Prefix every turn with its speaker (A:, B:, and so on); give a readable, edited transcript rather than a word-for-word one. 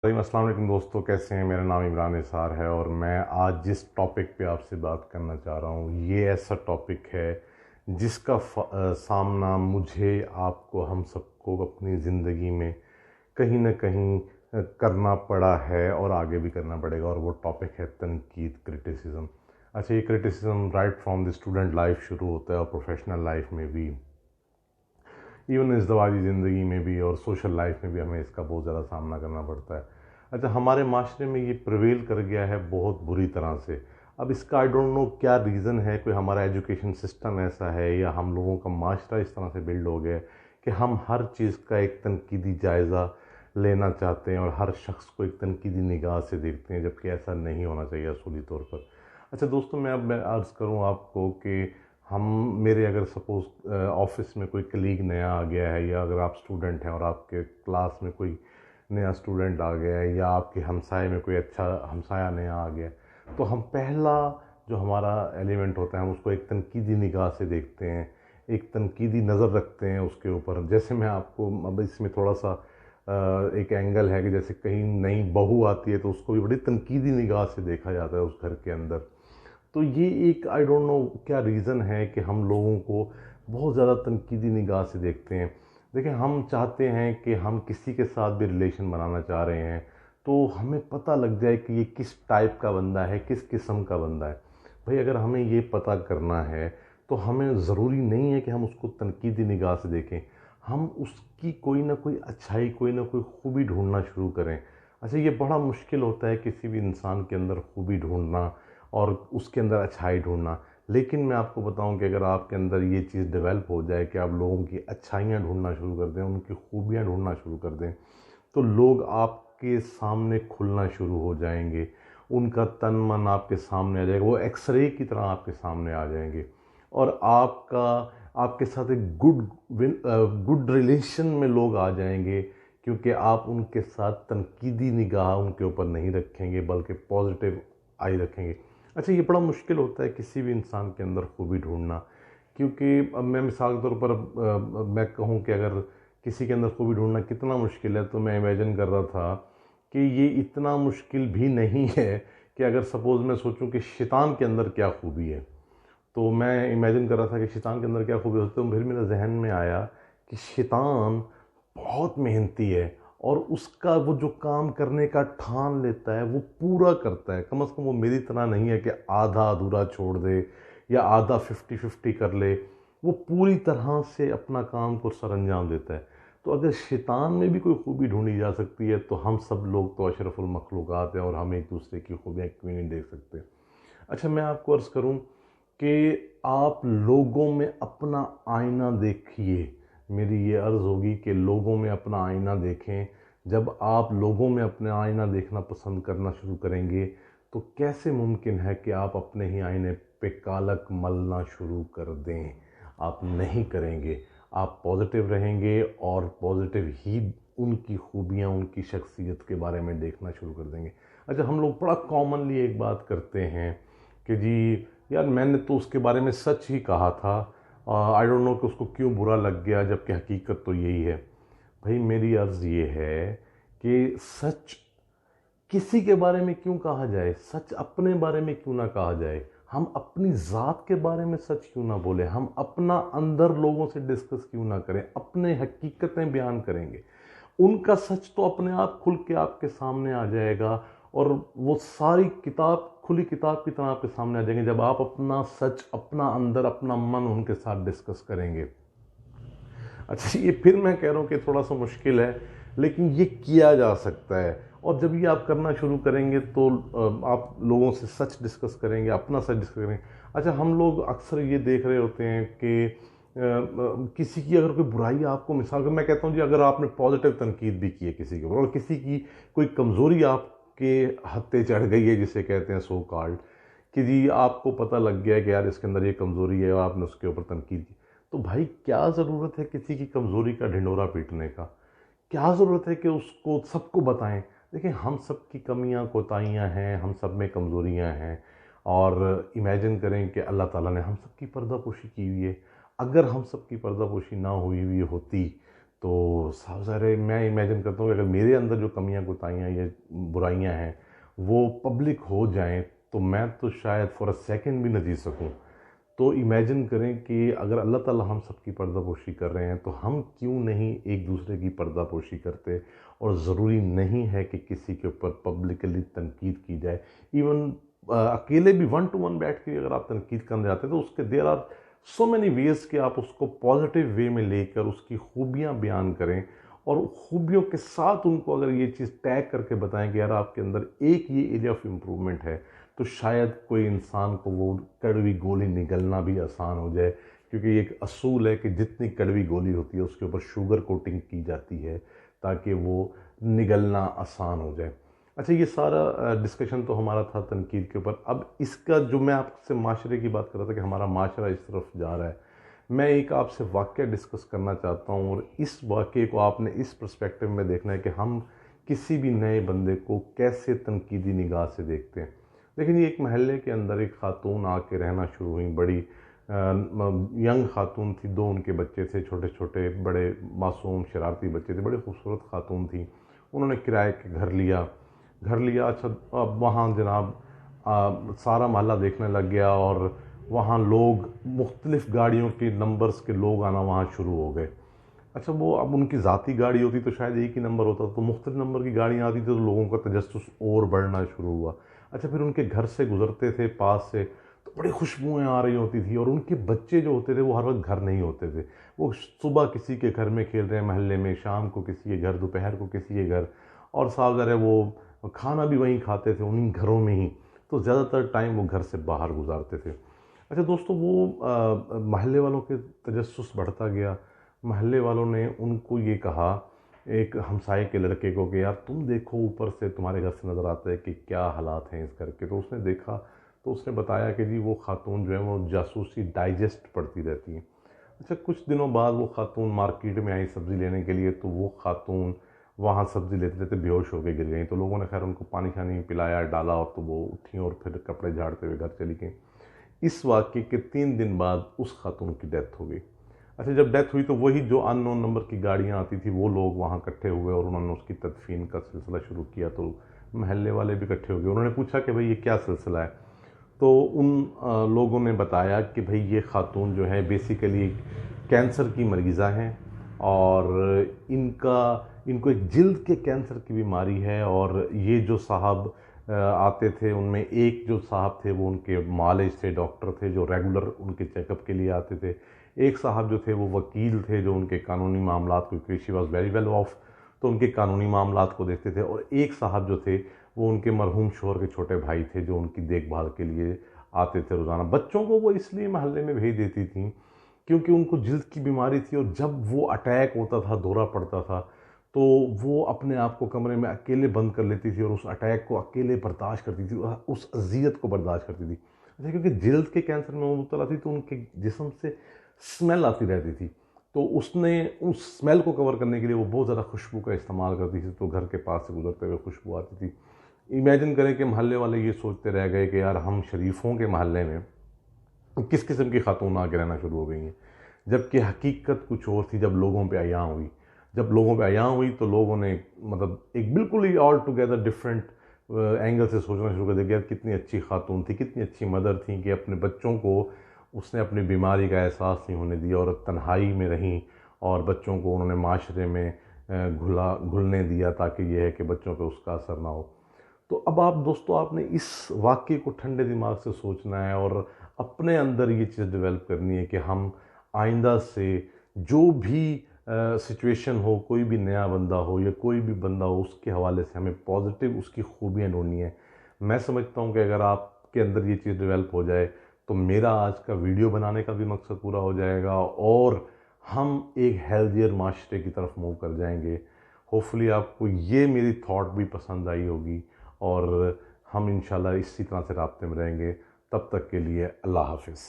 A: अस्सलाम वालेकुम दोस्तों, कैसे हैं। मेरा नाम इमरान निसार है और मैं आज जिस टॉपिक पे आपसे बात करना चाह रहा हूँ ये ऐसा टॉपिक है जिसका सामना मुझे, आपको, हम सबको अपनी ज़िंदगी में कहीं ना कहीं करना पड़ा है और आगे भी करना पड़ेगा। और वो टॉपिक है तनकीद, क्रिटिसिज्म। अच्छा, ये criticism right from the student life शुरू होता है और प्रोफेशनल लाइफ में भी, इवन इज़्दिवाजी ज़िंदगी में भी और सोशल लाइफ में भी हमें इसका बहुत ज़्यादा सामना करना पड़ता है। अच्छा, हमारे माशरे में ये प्रिवेल कर गया है बहुत बुरी तरह से। अब इसका आई डोंट नो क्या रीज़न है। कोई हमारा एजुकेशन सिस्टम ऐसा है या हम लोगों का माशरा इस तरह से बिल्ड हो गया है कि हम हर चीज़ का एक तनकीदी जायज़ा लेना चाहते हैं और हर शख्स को एक तनकीदी निगाह से देखते हैं, जबकि ऐसा नहीं होना चाहिए असूली तौर पर। अच्छा दोस्तों, मैं अर्ज़ करूँ आपको कि हम मेरे अगर सपोज़ ऑफिस में कोई कलीग नया आ गया है, या अगर आप स्टूडेंट हैं और आपके क्लास में कोई नया स्टूडेंट आ गया है, या आपके हमसाए में कोई अच्छा हमसाया नया आ गया है, तो हम पहला जो हमारा एलिमेंट होता है हम उसको एक तनकीदी निगाह से देखते हैं, एक तनकीदी नज़र रखते हैं उसके ऊपर। जैसे मैं आपको अब इसमें थोड़ा सा एक एंगल है कि जैसे कहीं नई बहू आती है तो उसको भी बड़ी तनकीदी निगाह से देखा जाता है उस घर के अंदर। तो ये एक आई डोंट नो क्या रीज़न है कि हम लोगों को बहुत ज़्यादा तनकीदी निगाह से देखते हैं। देखिए, हम चाहते हैं कि हम किसी के साथ भी रिलेशन बनाना चाह रहे हैं तो हमें पता लग जाए कि ये किस टाइप का बंदा है, किस किस्म का बंदा है। भाई, अगर हमें ये पता करना है तो हमें ज़रूरी नहीं है कि हम उसको तनकीदी निगाह से देखें। हम उसकी कोई ना कोई अच्छाई, कोई ना कोई खूबी ढूंढना शुरू करें। अच्छा, ये बड़ा मुश्किल होता है किसी भी इंसान के अंदर खूबी ढूंढना और उसके अंदर अच्छाई ढूंढना। लेकिन मैं आपको बताऊं कि अगर आपके अंदर ये चीज़ डेवलप हो जाए कि आप लोगों की अच्छाइयाँ ढूंढना शुरू कर दें, उनकी खूबियाँ ढूंढना शुरू कर दें, तो लोग आपके सामने खुलना शुरू हो जाएंगे। उनका तन मन आपके सामने आ जाएगा, वो एक्सरे की तरह आपके सामने आ जाएंगे और आपके साथ एक गुड रिलेशन में लोग आ जाएंगे, क्योंकि आप उनके साथ तनकीदी निगाह उनके ऊपर नहीं रखेंगे बल्कि पॉजिटिव आई रखेंगे। अच्छा, ये बड़ा मुश्किल होता है किसी भी इंसान के अंदर खूबी ढूंढना, क्योंकि अब मैं मिसाल के तौर पर मैं कहूँ कि अगर किसी के अंदर खूबी ढूंढना कितना मुश्किल है, तो मैं इमेजिन कर रहा था कि ये इतना मुश्किल भी नहीं है कि अगर सपोज़ मैं सोचूं कि शैतान के अंदर क्या खूबी है, तो मैं इमेजिन कर रहा था कि शैतान के अंदर क्या खूबी होती है। तो फिर मेरे जहन में आया कि शैतान बहुत मेहनती है और उसका वो जो काम करने का ठान लेता है वो पूरा करता है। कम से कम वो मेरी तरह नहीं है कि आधा अधूरा छोड़ दे या आधा 50-50 कर ले। वो पूरी तरह से अपना काम को सर अंजाम देता है। तो अगर शैतान में भी कोई खूबी ढूंढी जा सकती है तो हम सब लोग तो अशरफुल मखलूक़ात हैं और हम एक दूसरे की खूबियाँ क्यों नहीं देख सकते। अच्छा, मैं आपको अर्ज़ करूं कि आप लोगों में अपना आईना देखिए। मेरी ये अर्ज़ होगी कि लोगों में अपना आईना देखें। जब आप लोगों में अपना आईना देखना पसंद करना शुरू करेंगे तो कैसे मुमकिन है कि आप अपने ही आईने पे कालक मलना शुरू कर दें। आप नहीं करेंगे। आप पॉजिटिव रहेंगे और पॉजिटिव ही उनकी खूबियाँ, उनकी शख्सियत के बारे में देखना शुरू कर देंगे। अच्छा, हम लोग बड़ा कॉमनली एक बात करते हैं कि जी यार, मैंने तो उसके बारे में सच ही कहा था, आई डोंट नो कि उसको क्यों बुरा लग गया, जबकि हकीकत तो यही है। भाई, मेरी अर्ज़ ये है कि सच किसी के बारे में क्यों कहा जाए, सच अपने बारे में क्यों ना कहा जाए। हम अपनी ज़ात के बारे में सच क्यों ना बोले, हम अपना अंदर लोगों से डिस्कस क्यों ना करें, अपने हकीकतें बयान करेंगे। उनका सच तो अपने आप खुल के आपके सामने आ जाएगा और वो सारी किताब खुली किताब की तरह आपके सामने आ जाएंगे जब आप अपना सच, अपना अंदर, अपना मन उनके साथ डिस्कस करेंगे। अच्छा, ये फिर मैं कह रहा हूँ कि थोड़ा सा मुश्किल है, लेकिन ये किया जा सकता है। और जब ये आप करना शुरू करेंगे तो आप लोगों से सच डिस्कस करेंगे, अपना सच डिस्कस करेंगे। अच्छा, हम लोग अक्सर ये देख रहे होते हैं कि किसी की अगर कोई बुराई आपको, मिसाल का मैं कहता हूँ जी, अगर आपने पॉजिटिव तनकीद भी की है किसी के ऊपर और किसी की कोई कमज़ोरी आपके हत्थे चढ़ गई है, जिसे कहते हैं सो कॉल्ड, कि जी आपको पता लग गया है कि यार इसके अंदर ये कमज़ोरी है और आपने उसके ऊपर तनकीद की, तो भाई क्या ज़रूरत है किसी की कमज़ोरी का ढिंढोरा पीटने का। क्या ज़रूरत है कि उसको सबको बताएं। देखिए, हम सब की कमियां कोताहियां हैं, हम सब में कमज़ोरियां हैं। और इमेजिन करें कि अल्लाह ताला ने हम सब की पर्दापोशी की हुई है। अगर हम सब की पर्दापोशी ना हुई हुई होती تو صاحب ظاہر میں امیجن کرتا ہوں کہ اگر میرے اندر جو کمیاں کوتاہیاں یا برائیاں ہیں وہ پبلک ہو جائیں تو میں تو شاید فور اے سیکنڈ بھی نہ جی سکوں. تو امیجن کریں کہ اگر اللہ تعالیٰ ہم سب کی پردہ پوشی کر رہے ہیں تو ہم کیوں نہیں ایک دوسرے کی پردہ پوشی کرتے. اور ضروری نہیں ہے کہ کسی کے اوپر پبلکلی تنقید کی جائے. ایون اکیلے بھی 1 to 1 بیٹھ کے اگر آپ تنقید کرنے جاتے ہیں تو اس کے there are so many ways کہ آپ اس کو پازیٹیو وے میں لے کر اس کی خوبیاں بیان کریں اور خوبیوں کے ساتھ ان کو اگر یہ چیز ٹیگ کر کے بتائیں کہ یار آپ کے اندر ایک یہ ایریا آف امپرومنٹ ہے, تو شاید کوئی انسان کو وہ کڑوی گولی نگلنا بھی آسان ہو جائے. کیونکہ یہ ایک اصول ہے کہ جتنی کڑوی گولی ہوتی ہے اس کے اوپر شوگر کوٹنگ کی جاتی ہے تاکہ وہ نگلنا آسان ہو جائے. اچھا, یہ سارا ڈسکشن تو ہمارا تھا تنقید کے اوپر. اب اس کا جو میں آپ سے معاشرے کی بات کر رہا تھا کہ ہمارا معاشرہ اس طرف جا رہا ہے, میں ایک آپ سے واقعہ ڈسکس کرنا چاہتا ہوں اور اس واقعے کو آپ نے اس پرسپیکٹیو میں دیکھنا ہے کہ ہم کسی بھی نئے بندے کو کیسے تنقیدی نگاہ سے دیکھتے ہیں. لیکن یہ ایک محلے کے اندر ایک خاتون آ کے رہنا شروع ہوئی, بڑی ینگ خاتون تھی, 2 ان کے بچے تھے, چھوٹے چھوٹے بڑے معصوم شرارتی بچے تھے, بڑے خوبصورت خاتون تھیں. انہوں نے کرائے کے گھر لیا. اچھا, اب وہاں جناب سارا محلہ دیکھنے لگ گیا اور وہاں لوگ مختلف گاڑیوں کے نمبرز کے لوگ آنا وہاں شروع ہو گئے. اچھا, وہ اب ان کی ذاتی گاڑی ہوتی تو شاید ایک ہی نمبر ہوتا, تو مختلف نمبر کی گاڑیاں آتی تھیں تو لوگوں کا تجسس اور بڑھنا شروع ہوا. اچھا, پھر ان کے گھر سے گزرتے تھے پاس سے تو بڑی خوشبوئیں آ رہی ہوتی تھی اور ان کے بچے جو ہوتے تھے وہ ہر وقت گھر نہیں ہوتے تھے. وہ صبح کسی کے گھر میں کھیل رہے ہیں محلے میں, شام کو کسی کے گھر, دوپہر کو کسی کے گھر, اور صاحب ذرا وہ کھانا بھی وہیں کھاتے تھے انہیں گھروں میں ہی. تو زیادہ تر ٹائم وہ گھر سے باہر گزارتے تھے. اچھا دوستو, وہ محلے والوں کے تجسس بڑھتا گیا. محلے والوں نے ان کو یہ کہا ایک ہمسائے کے لڑکے کو کہ یار تم دیکھو اوپر سے تمہارے گھر سے نظر آتا ہے کہ کیا حالات ہیں اس گھر کے. تو اس نے دیکھا تو اس نے بتایا کہ جی وہ خاتون جو ہے وہ جاسوسی ڈائجسٹ پڑھتی رہتی ہیں. اچھا, کچھ دنوں بعد وہ خاتون مارکیٹ میں آئی سبزی لینے کے لیے, تو وہ خاتون وہاں سبزی لیتے لیتے بے ہوش ہو کے گر گئیں. تو لوگوں نے خیر ان کو پانی شانی پلایا ڈالا اور تو وہ اٹھیں اور پھر کپڑے جھاڑتے ہوئے گھر چلی گئیں. اس واقعے کے 3 دن بعد اس خاتون کی ڈیتھ ہو گئی. اچھا, جب ڈیتھ ہوئی تو وہی جو ان نون نمبر کی گاڑیاں آتی تھی وہ لوگ وہاں اکٹھے ہوئے اور انہوں نے اس کی تدفین کا سلسلہ شروع کیا. تو محلے والے بھی اکٹھے ہو گئے. انہوں نے پوچھا کہ بھئی یہ کیا سلسلہ ہے. تو ان لوگوں نے بتایا کہ بھئی یہ خاتون جو ہے بیسیکلی کینسر کی مریضہ ہیں اور ان کو ایک جلد کے کینسر کی بیماری ہے. اور یہ جو صاحب آتے تھے ان میں ایک جو صاحب تھے وہ ان کے معالج تھے, ڈاکٹر تھے جو ریگولر ان کے چیک اپ کے لیے آتے تھے. ایک صاحب جو تھے وہ وکیل تھے جو ان کے قانونی معاملات کو, کیونکہ she was very well off, تو ان کے قانونی معاملات کو دیکھتے تھے. اور ایک صاحب جو تھے وہ ان کے مرحوم شوہر کے چھوٹے بھائی تھے جو ان کی دیکھ بھال کے لیے آتے تھے روزانہ. بچوں کو وہ اس لیے محلے میں بھیج دیتی تھیں کیونکہ ان کو جلد کی بیماری تھی اور جب وہ اٹیک ہوتا تھا, دورہ پڑتا تھا, تو وہ اپنے آپ کو کمرے میں اکیلے بند کر لیتی تھی اور اس اٹیک کو اکیلے برداشت کرتی تھی, اس اذیت کو برداشت کرتی تھی. اچھا, کیونکہ جلد کے کینسر میں مبتلا تھی تو ان کے جسم سے اسمیل آتی رہتی تھی. تو اس نے اس اسمیل کو کور کرنے کے لیے وہ بہت زیادہ خوشبو کا استعمال کرتی تھی. تو گھر کے پاس سے گزرتے ہوئے خوشبو آتی تھی. امیجن کریں کہ محلے والے یہ سوچتے رہ گئے کہ یار ہم شریفوں کے محلے میں کس قسم کی خاتون آ کے رہنا شروع ہو گئی ہیں, جبکہ حقیقت کچھ اور تھی. جب لوگوں پہ عیاں ہوئی تو لوگوں نے مطلب ایک بالکل ہی آل ٹوگیدر ڈفرینٹ اینگل سے سوچنا شروع کر دیا کہ یار کتنی اچھی خاتون تھی, کتنی اچھی مدر تھیں کہ اپنے بچوں کو اس نے اپنی بیماری کا احساس نہیں ہونے دیا اور تنہائی میں رہیں اور بچوں کو انہوں نے معاشرے میں گھلنے دیا تاکہ یہ ہے کہ بچوں پہ اس کا اثر نہ ہو. تو اب آپ نے اس واقعے کو ٹھنڈے دماغ سے سوچنا ہے اور اپنے اندر یہ چیز ڈیولپ کرنی ہے کہ ہم آئندہ سے جو بھی سچویشن ہو, کوئی بھی نیا بندہ ہو یا کوئی بھی بندہ ہو, اس کے حوالے سے ہمیں پازیٹیو اس کی خوبیاں ڈھونڈنی ہیں. میں سمجھتا ہوں کہ اگر آپ کے اندر یہ چیز ڈیولپ ہو جائے تو میرا آج کا ویڈیو بنانے کا بھی مقصد پورا ہو جائے گا اور ہم ایک ہیلدیئر معاشرے کی طرف موو کر جائیں گے. ہوپفلی آپ کو یہ میری تھاٹ بھی پسند آئی ہوگی اور ہم انشاءاللہ اسی طرح سے رابطے میں رہیں گے. تب تک کے لیے اللہ حافظ.